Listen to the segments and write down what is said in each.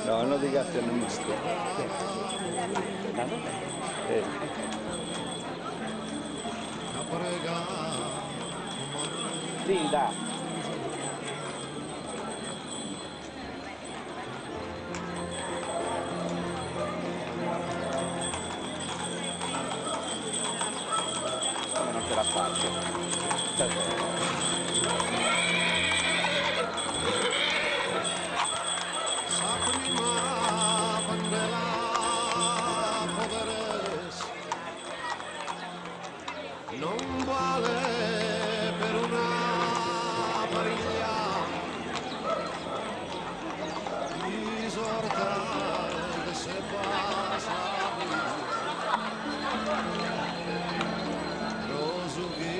No, no di gatti hanno misto. Sì, dai. Come non ce la faccio? Non vale per una bariglia esortare che se passa rosu che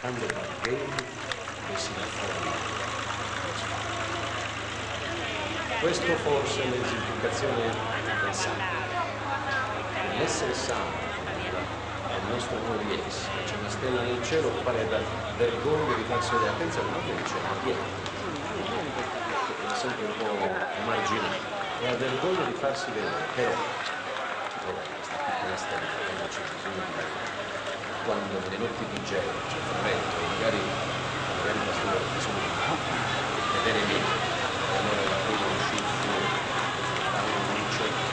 quando preghi e si raffredda lo spazio. Questo forse è l'esemplificazione del santo. L'essere santo è il nostro amore di essi. C'è una stella nel cielo che pare da vergogna di farsi vedere. Attenzione, non che dice, ma chi è? È sempre un po' marginale. E ha vergogna di farsi vedere, però questa piccola stella quando c'è bisogno di vedere, quando nelle notti di gelo c'è freddo, magari il pastore ha bisogno di vedere meglio, e allora la prima uscita fuori, a un concetto.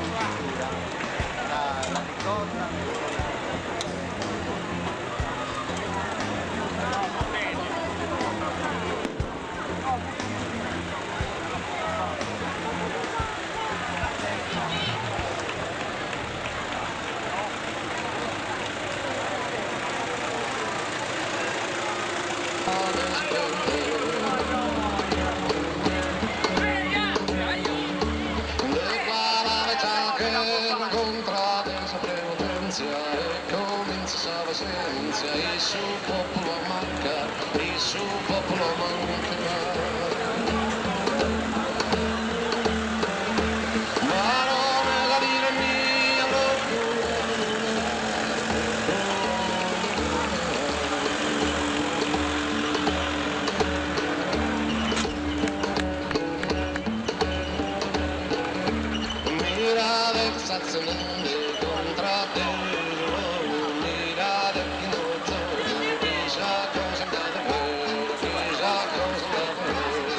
La ricorda. Declara l'età che incontrate sa prepotenza e comincia a senza il suo popolo manca, il suo popolo manca. Ma non è la dire mia mirare stazione contra te, mirare chi non so, chissà cosa andate a vedere, chissà cosa andate a vedere.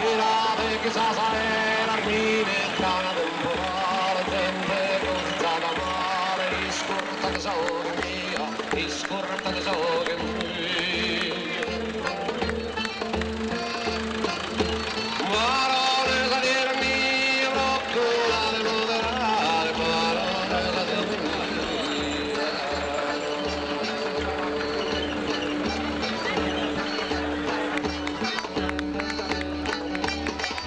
Mirare chissà sarà armine, cana temporale, tempe cosa da mare, scorta che sono mia, scorta che sono mia. Parole da dirmi, broccolare, moderare, parole da dirmi.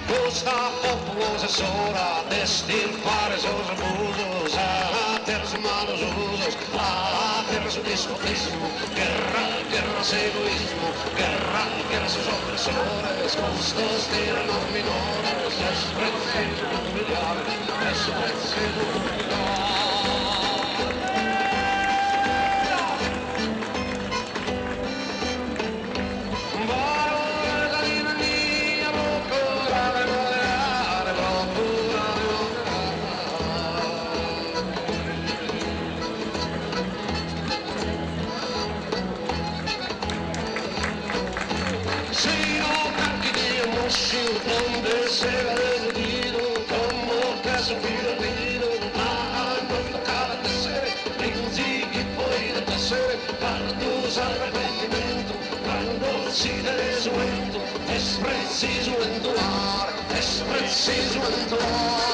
Questa populosa sola, destilpare sos abusos, a terra su malos usos, a terra su despotismo, guerra, guerra su egoísmo, guerra, guerra sus opresores, costos de los menores, es preciso humillar, es preciso humillar. Parole da dirmi, procurare, moderare, procurare, si no tanti di emoción, donde se va decidido, como caso fiorito, no cada tercera, principi poi del piacere, quando s'arrepentimento, quando si desuento, es preciso entonar, es preciso entonar.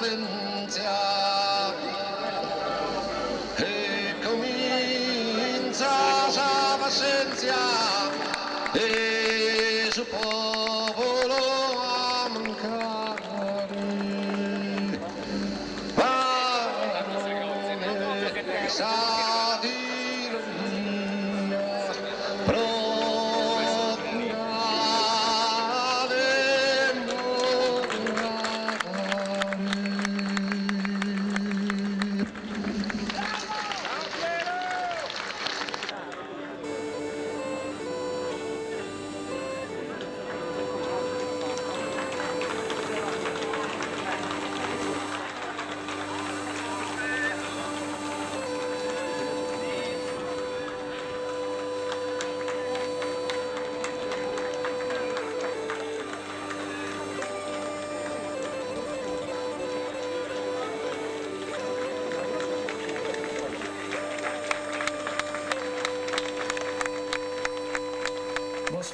cadenzia e comincia la pazienza e su popolo a mancare parole sa di ironia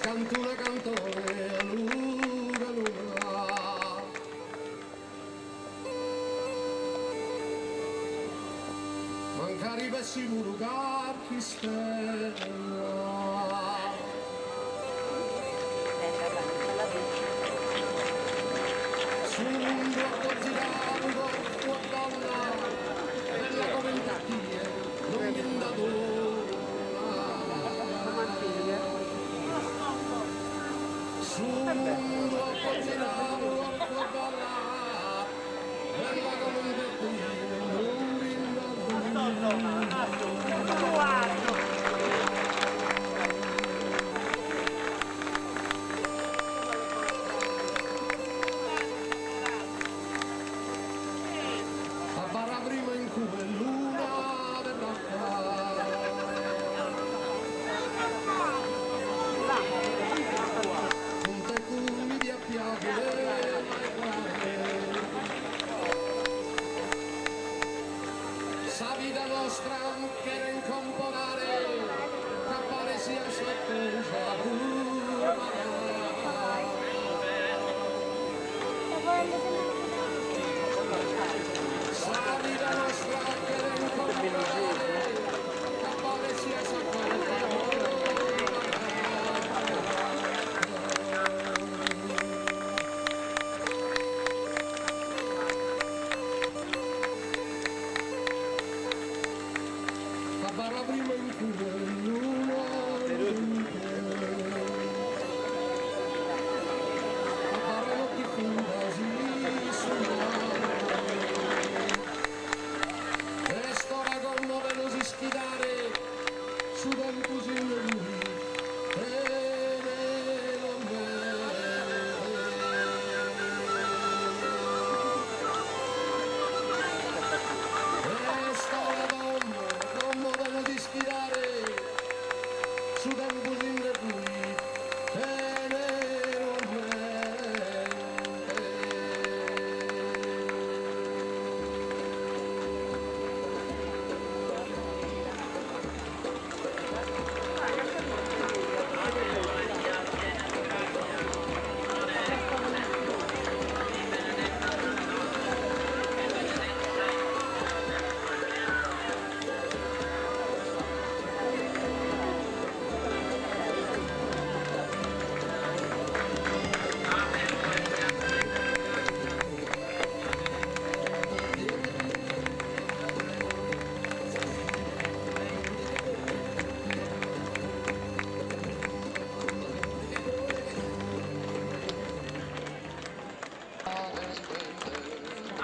canto una canzone a lunga lunga mancare i pesci murugar chi stella su un blocco girato tua donna bella come in cattive non viene da su un blocco girato tua donna bella come in cattive non viene da prima in cui luna verrà con te cumi di appiagare sa vita nostra che era incomponare cappare sia sottosa la vita nostra che era incomponare cappare sia sottosa la prima in cui luna parlano chi fundasi e storia con nove lo si schidare su del così lui e non e storia con nove lo si schidare su del così lui e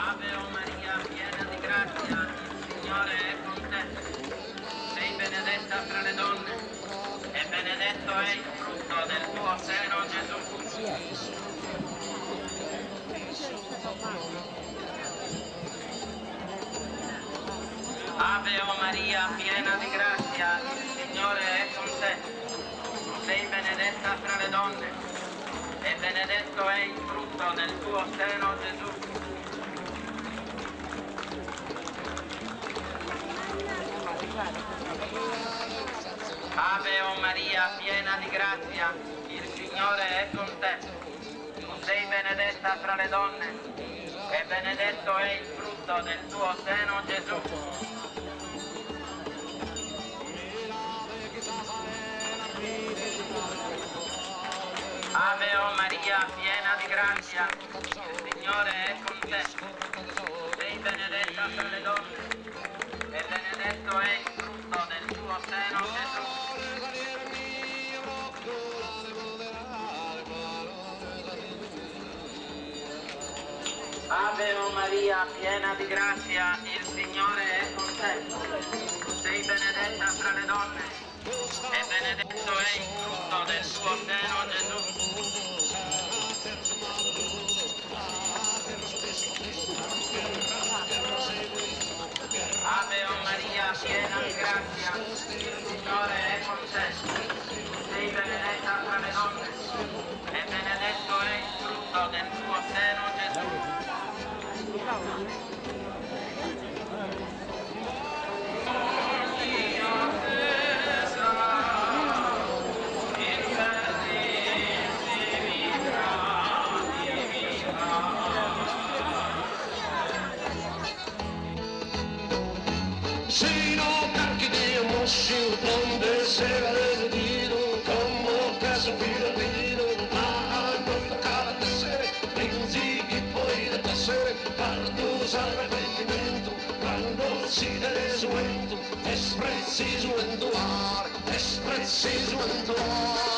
Ave o Maria, piena di grazia, il Signore è con te. Sei benedetta fra le donne e benedetto è il frutto del tuo seno, Gesù. Ave o Maria, piena di grazia, il Signore è con te. Sei benedetta fra le donne e benedetto è il frutto del tuo seno, Gesù. Ave o Maria, piena di grazia, il Signore è con te. Tu sei benedetta fra le donne e benedetto è il frutto del tuo seno, Gesù. Ave o Maria, piena di grazia, il Signore è con te. Sei benedetta fra le donne, e benedetto è il frutto del tuo seno, Gesù. Ave o Maria, piena di grazia, il Signore è con te. Sei benedetta fra le donne, e benedetto è il frutto del tuo seno, Gesù. Ave o Maria, piena di grazia, il Signore è con te. Sei benedetta fra le donne, e benedetto è il frutto del tuo seno, Gesù. Si no carchi di mosci, donde se va del dino, como caso fiorino, noi la cara tessere, rinzighi poi da tessere, quando salva il pentimento, quando si deve suento, es preciso entoar, es preciso entoar.